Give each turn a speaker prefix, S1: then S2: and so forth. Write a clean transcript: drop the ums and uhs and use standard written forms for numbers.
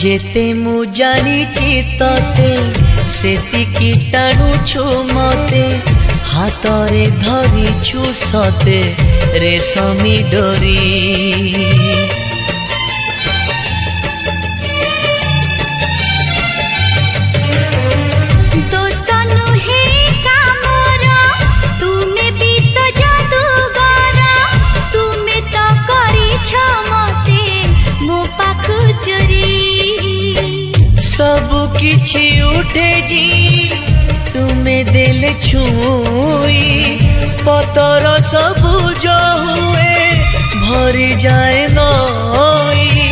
S1: जेते मु जानिछि तते सेतिकी टाणुछु मते हातरे धरिछु सते रेशमी डोरी सब किछि उठे जी तुम्हें देले छुई पतर सबुज हुए भरी जाए नई